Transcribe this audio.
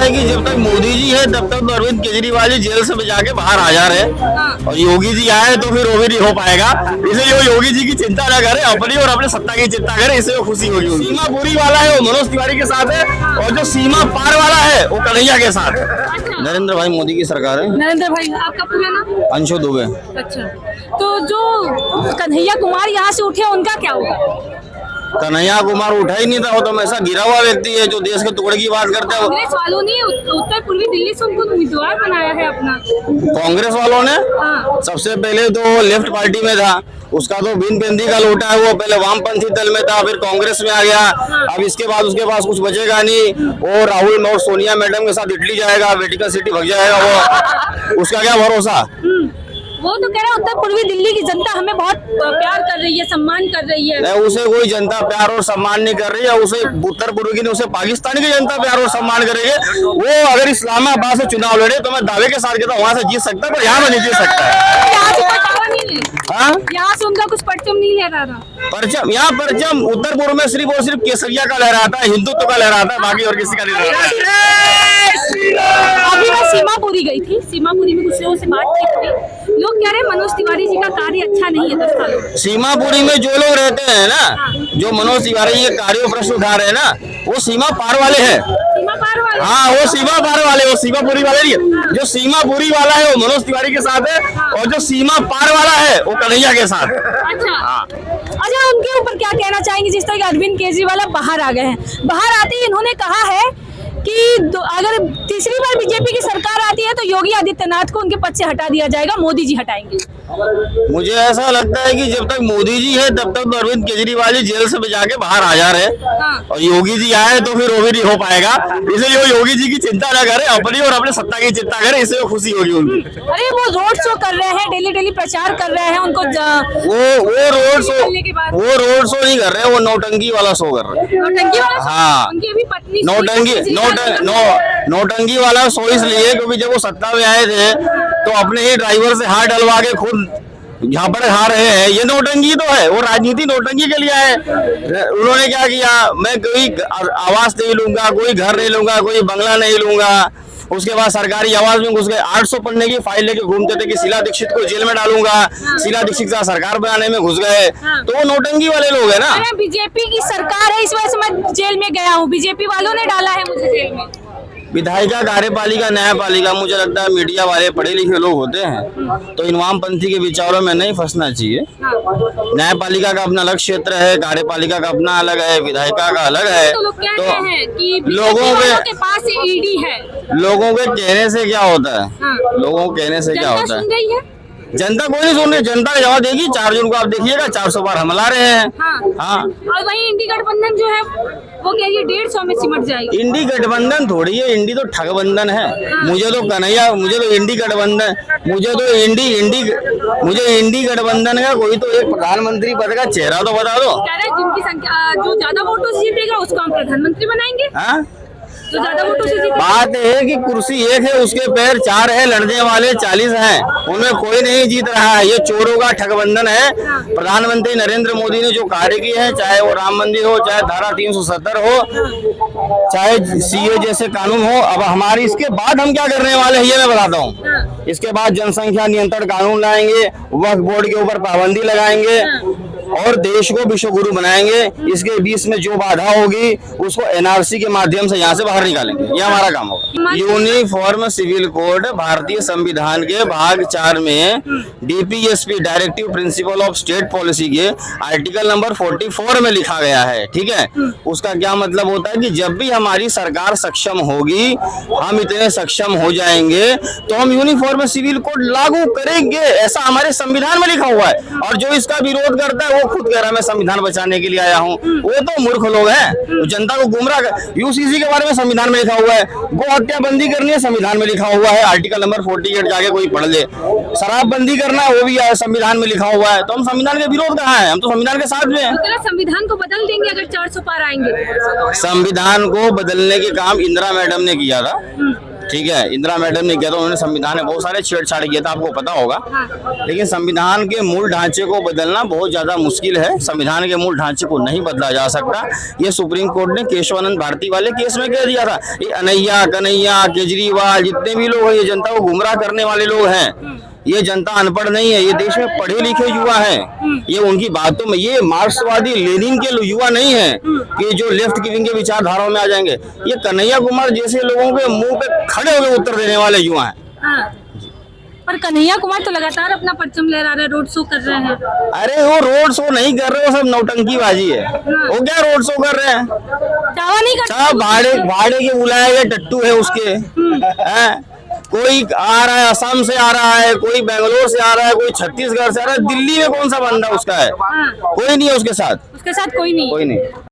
है कि जब तक मोदी जी है तब तक तो अरविंद केजरीवाल जी जेल से बचा के बाहर आ जा रहे हैं और योगी जी आए तो फिर वो भी नहीं हो पाएगा। इसलिए वो योगी जी की चिंता ना करे, अपनी और अपने सत्ता की चिंता करे, इससे वो खुशी होगी। सीमा पूरी वाला है वो मनोज तिवारी के साथ है और जो सीमा पार वाला है वो कन्हैया के साथ है। नरेंद्र भाई मोदी की सरकार है। नरेंद्र भाई, आपका पूरा नाम? अंशु दुबे। अच्छा, तो जो कन्हैया कुमार यहाँ से उठे उनका क्या हुआ? कन्हैया कुमार उठा ही नहीं था, वो तो हमेशा गिरा हुआ व्यक्ति है जो देश के टुकड़े की बात करते हैं। कांग्रेस वालों ने उत्तर पूर्वी दिल्ली से उनको उम्मीदवार बनाया है अपना। कांग्रेस वालों ने सबसे पहले तो लेफ्ट पार्टी में था, उसका तो बिन पेंदी का लोटा है, वो पहले वामपंथी दल में था, फिर कांग्रेस में आ गया। अब इसके बाद उसके पास कुछ बचेगा नहीं, वो राहुल और सोनिया मैडम के साथ इटली जाएगा, वेटिकन सिटी भग जाएगा, वो उसका क्या भरोसा। वो तो कह रहा है उत्तर पूर्वी दिल्ली की जनता हमें बहुत प्यार कर रही है, सम्मान कर रही है। नहीं, उसे कोई जनता प्यार और सम्मान नहीं कर रही है, उसे उत्तर पूर्वी की नहीं, उसे पाकिस्तान की जनता प्यार और सम्मान करेगी। वो अगर इस्लामाबाद से चुनाव लड़े तो मैं दावे के साथ कहता हूँ वहाँ से जीत सकता है, पर यहाँ में नहीं जीत सकता है। यहाँ से उनका कुछ परचम नहीं लहरा रहा। परचम यहाँ परचम उत्तर पूर्व में सिर्फ और सिर्फ केसरिया का लहराता है, हिंदुत्व का लहराता है, बाकी और किसी का नहीं लहराता। अभी मैं सीमापुरी गई थी, सीमापुरी में कुछ लोगों से बातचीत की, लोग कह रहे हैं मनोज तिवारी जी का कार्य अच्छा नहीं है 10 सालों। सीमापुरी में जो लोग रहते हैं ना, जो मनोज तिवारी जी के कार्यों प्रश्न उठा रहे हैं ना, वो सीमा पार वाले हैं। सीमा पार वाले? हाँ, वो सीमा पार वाले, वो सीमापुरी वाले नहीं है। जो सीमापुरी वाला है वो मनोज तिवारी के साथ है और जो सीमा पार वाला है वो कन्हैया के साथ है। अच्छा, उनके ऊपर क्या कहना चाहेंगे जिस तरह के अरविंद केजरीवाल बाहर आ गए हैं? बाहर आते ही इन्होंने कहा है कि अगर तीसरी बार बीजेपी की सरकार आती है तो योगी आदित्यनाथ को उनके पद से हटा दिया जाएगा, मोदी जी हटाएंगे। मुझे ऐसा लगता है कि जब तक मोदी जी है तब तक तो अरविंद केजरीवाल जी जेल से बचा के बाहर आ जा रहे हैं और योगी जी आए तो फिर वो भी नहीं हो पाएगा। इसलिए वो योगी जी की चिंता ना करे, अपनी और अपने सत्ता की चिंता करे, इससे वो खुशी होगी उनकी। अरे वो रोड शो कर रहे हैं, डेली प्रचार कर रहे हैं, उनको वो रोड शो नहीं कर रहे, वो नौटंकी वाला शो कर रहे हैं। नौटंकी वाला? हाँ, उनकी अभी पत्नी नौटंकी वाला शो इसलिए क्योंकि जब वो सत्ता में आए थे तो अपने ही ड्राइवर से हाथ डलवा के खुद झापड़ खा रहे हैं। ये नौटंकी तो है, वो राजनीति नौटंकी के लिए है। उन्होंने क्या किया, मैं कोई आवास नहीं लूंगा, कोई घर नहीं लूंगा, कोई बंगला नहीं लूंगा। उसके बाद सरकारी आवास में घुस गए, 800 पन्ने की फाइल लेके घूमते थे कि शीला दीक्षित को जेल में डालूंगा, शीला दीक्षित का सरकार बनाने में घुस गए। तो वो नौटंकी वाले लोग हैं ना। बीजेपी की सरकार है, इस वजह से मैं जेल में गया हूँ, बीजेपी वालों ने डाला है मुझे जेल में। विधायिका, कार्यपालिका, न्यायपालिका, मुझे लगता है मीडिया वाले पढ़े लिखे लोग होते हैं तो इन वामपंथी के विचारों में नहीं फंसना चाहिए। न्यायपालिका का अपना अलग क्षेत्र है, कार्यपालिका का अपना अलग है, विधायिका का अलग है। तो लोग कह रहे हैं कि लोगों के पास ईडी है। लोगों के कहने से क्या होता है? लोगों को कहने से क्या होता है? जनता कोई नहीं सुन रही, जनता जवाब देगी। 4 जून को आप देखिएगा 400 बार हमला रहे हैं। हाँ। और वही इंडी गठबंधन जो है वो कह रही है 150 में सिमट जाएगी। इंडी गठबंधन थोड़ी है, इंडी तो ठगबंधन है। मुझे तो कन्हैया, मुझे तो इंडी गठबंधन, मुझे इंडी गठबंधन का कोई तो एक प्रधानमंत्री पद का चेहरा तो बता दो। कह रहे जिनकी संख्या जो ज्यादा वोटों से जीतेगा उसको हम प्रधानमंत्री बनाएंगे। हाँ, जो ज्यादा वोटों से जीतेगा। बात है कि कुर्सी एक है, उसके पैर 4 है, लड़ने वाले 40 हैं, उनमें कोई नहीं जीत रहा है। ये चोरों का ठगबंधन है। प्रधानमंत्री नरेंद्र मोदी ने जो कार्य किए हैं, चाहे वो राम मंदिर हो, चाहे धारा 370 हो, चाहे सीए जैसे कानून हो, अब हमारी इसके बाद हम क्या करने वाले हैं ये मैं बताता हूँ। इसके बाद जनसंख्या नियंत्रण कानून लाएंगे, वक्फ बोर्ड के ऊपर पाबंदी लगाएंगे और देश को विश्व गुरु बनाएंगे। इसके बीच में जो बाधा होगी उसको एनआरसी के माध्यम से यहाँ से बाहर निकालेंगे, ये हमारा काम होगा। यूनिफॉर्म सिविल कोड भारतीय संविधान के भाग 4 में DPSP directive principle of state policy के आर्टिकल नंबर 44 में लिखा गया है। ठीक है, उसका क्या मतलब होता है कि जब भी हमारी सरकार सक्षम होगी, हम इतने सक्षम हो जाएंगे तो हम यूनिफॉर्म सिविल कोड लागू करेंगे, ऐसा हमारे संविधान में लिखा हुआ है। और जो इसका विरोध करता है वो खुद कह रहा है मैं संविधान बचाने के लिए आया हूँ, वो तो मूर्ख लोग हैं, तो जनता को गुमराह कर। यूसीसी के बारे में संविधान में लिखा हुआ है, गो हत्या बंदी करनी है संविधान में लिखा हुआ है, आर्टिकल नंबर 48 जाके कोई पढ़ ले। शराब बंदी करना है वो भी संविधान में लिखा हुआ है। तो हम संविधान के विरोध कहाँ है, हम तो संविधान के साथ में हैं। संविधान को बदल देंगे अगर 400 पार आएंगे। संविधान को बदलने के काम इंदिरा मैडम ने किया था, ठीक है, इंदिरा मैडम ने किया था, उन्होंने संविधान में बहुत सारे छेड़छाड़ किया था, आपको पता होगा। लेकिन संविधान के मूल ढांचे को बदलना बहुत ज्यादा मुश्किल है। संविधान के मूल ढांचे को नहीं बदला जा सकता। ये सुप्रीम कोर्ट ने केशवानंद भारती वाले केस में कह दिया था। ये अनैया, कन्हैया, केजरीवाल, जितने भी लोग हैं, ये जनता को गुमराह करने वाले लोग हैं। ये जनता अनपढ़ नहीं है, ये देश में पढ़े लिखे युवा हैं। ये उनकी बातों में, ये मार्क्सवादी लेनिन के युवा नहीं है कि जो लेफ्ट विंग के विचारधाराओं में आ जाएंगे। ये कन्हैया कुमार जैसे लोगों के मुंह पे खड़े होकर उत्तर देने वाले युवा हैं। पर कन्हैया कुमार तो लगातार अपना परचम लहरा रहे हैं, रोड शो कर रहे हैं। अरे वो रोड शो नहीं कर रहे, वो सब नौटंकीबाजी है। वो क्या रोड शो कर रहे हैं? चावा नहीं करते। सब भाड़े के बुलाए गए टट्टू है उसके। हैं? कोई आ रहा है असम से आ रहा है, कोई बेंगलोर से आ रहा है, कोई छत्तीसगढ़ से आ रहा है। दिल्ली में कौन सा बंदा उसका है? कोई नहीं है उसके साथ कोई नहीं। कोई नहीं।